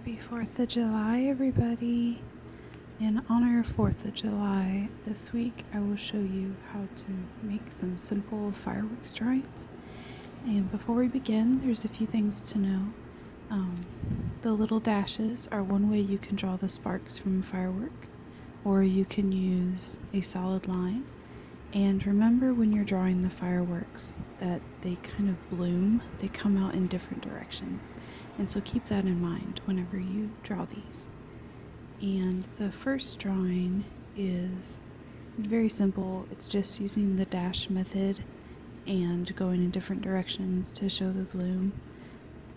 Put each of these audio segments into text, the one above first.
Happy 4th of July, everybody! In honor of 4th of July, this week I will show you how to make some simple fireworks drawings. And before we begin, there's a few things to know. The little dashes are one way you can draw the sparks from a firework, or you can use a solid line. And remember when you're drawing the fireworks that they kind of bloom, they come out in different directions. And so keep that in mind whenever you draw these. And the first drawing is very simple. It's just using the dash method and going in different directions to show the bloom.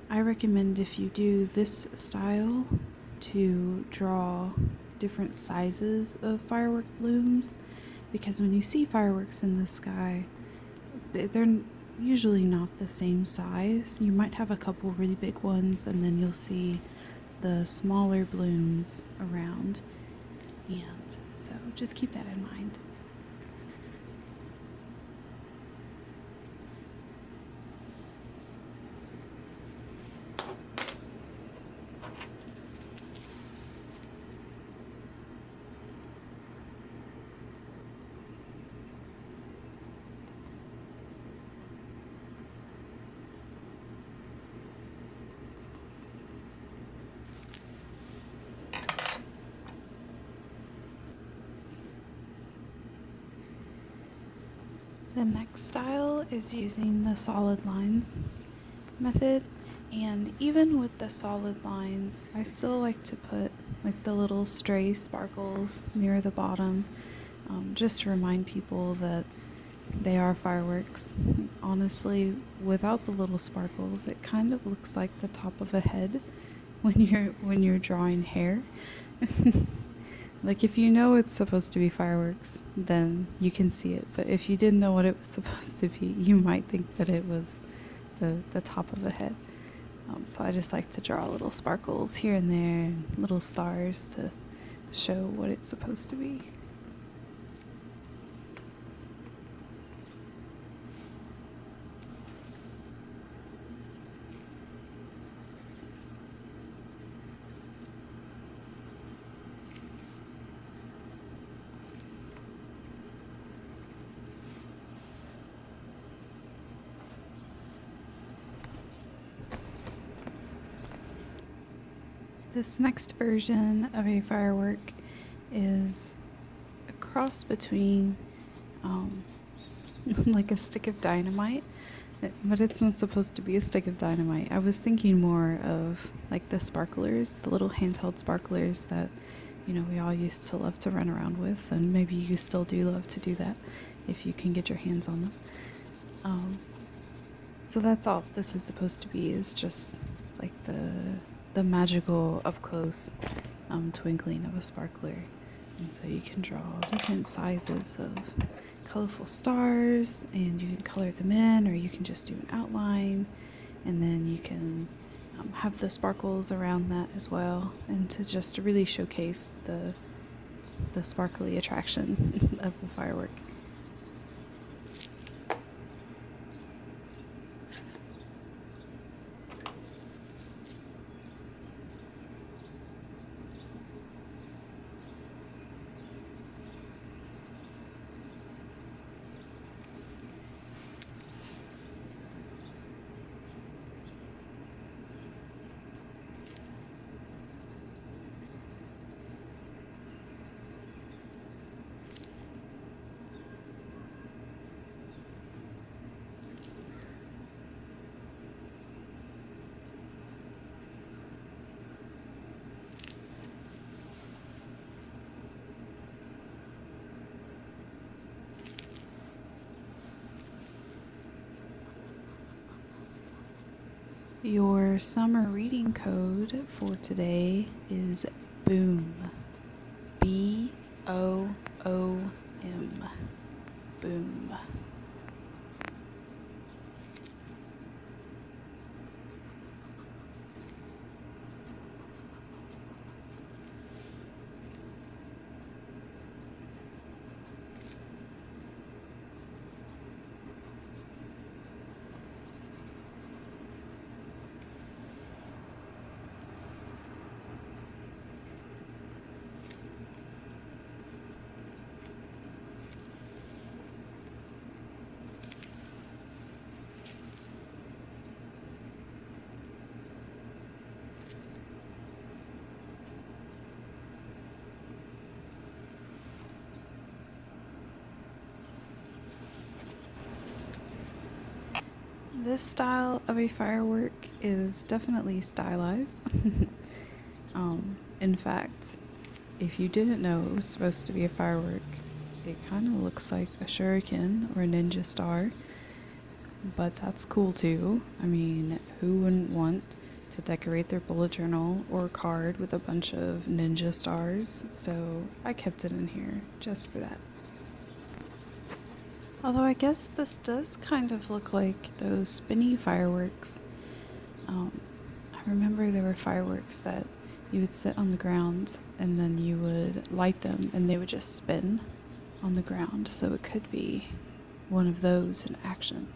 I recommend if you do this style to draw different sizes of firework blooms, because when you see fireworks in the sky, they're usually not the same size. You might have a couple really big ones, and then you'll see the smaller blooms around. And so just keep that in mind. The next style is using the solid line method, and even with the solid lines, I still like to put like the little stray sparkles near the bottom, just to remind people that they are fireworks. Honestly, without the little sparkles, it kind of looks like the top of a head when you're drawing hair. Like, if you know it's supposed to be fireworks, then you can see it. But if you didn't know what it was supposed to be, you might think that it was the top of a head. So I just like to draw little sparkles here and there, and little stars to show what it's supposed to be. This next version of a firework is a cross between like a stick of dynamite, but it's not supposed to be a stick of dynamite. I was thinking more of like the sparklers, the little handheld sparklers that, you know, we all used to love to run around with, and maybe you still do love to do that if you can get your hands on them. So that's all this is supposed to be, is just like the magical up-close twinkling of a sparkler. And so you can draw different sizes of colorful stars, and you can color them in, or you can just do an outline, and then you can have the sparkles around that as well, and to just really showcase the sparkly attraction of the firework. Your summer reading code for today is BOOM. BOOM. Boom. This style of a firework is definitely stylized. In fact, if you didn't know it was supposed to be a firework, it kind of looks like a shuriken or a ninja star, but that's cool too. I mean, who wouldn't want to decorate their bullet journal or card with a bunch of ninja stars? So I kept it in here just for that. Although I guess this does kind of look like those spinny fireworks. I remember there were fireworks that you would sit on the ground and then you would light them and they would just spin on the ground. So it could be one of those in action.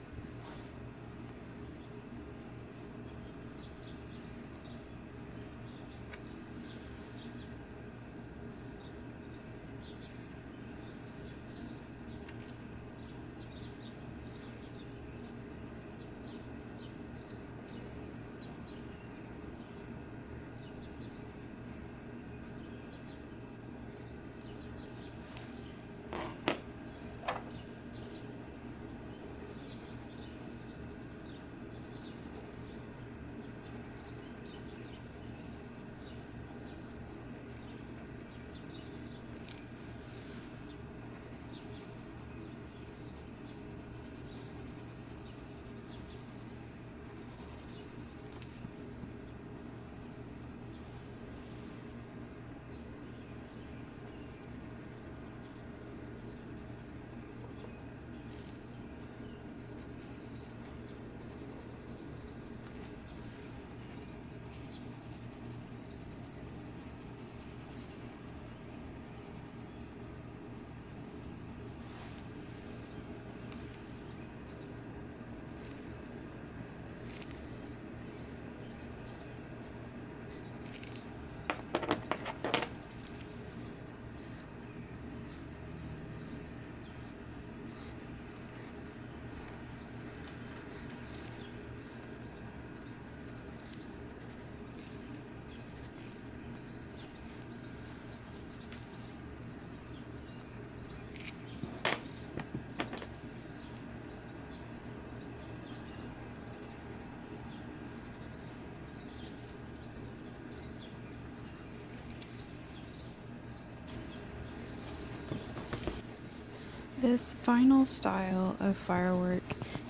This final style of firework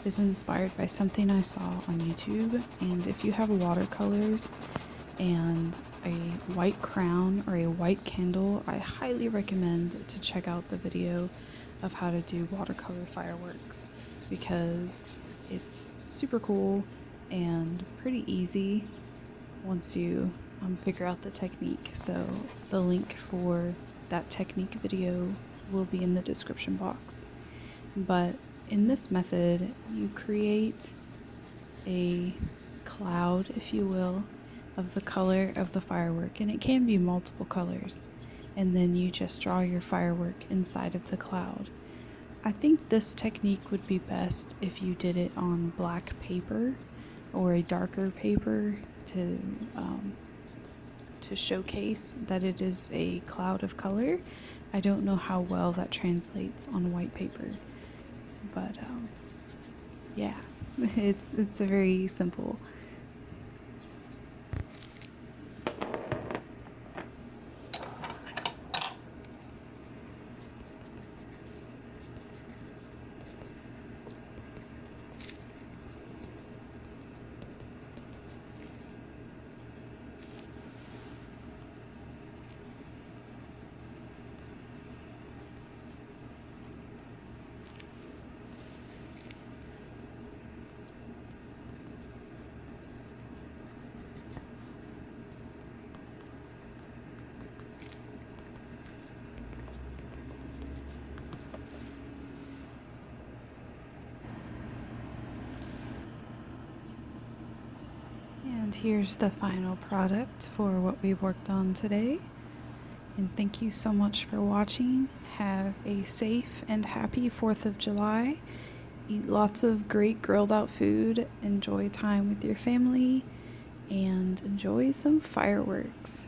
is inspired by something I saw on YouTube, and if you have watercolors and a white crown or a white candle, I highly recommend to check out the video of how to do watercolor fireworks because it's super cool and pretty easy once you figure out the technique. So the link for that technique video will be in the description box. But in this method, you create a cloud, if you will, of the color of the firework, and it can be multiple colors, and then you just draw your firework inside of the cloud. I think this technique would be best if you did it on black paper or a darker paper to showcase that it is a cloud of color. I don't know how well that translates on white paper, but yeah, it's a very simple. And here's the final product for what we've worked on today. And thank you so much for watching. Have a safe and happy 4th of July. Eat lots of great grilled out food. Enjoy time with your family. And enjoy some fireworks.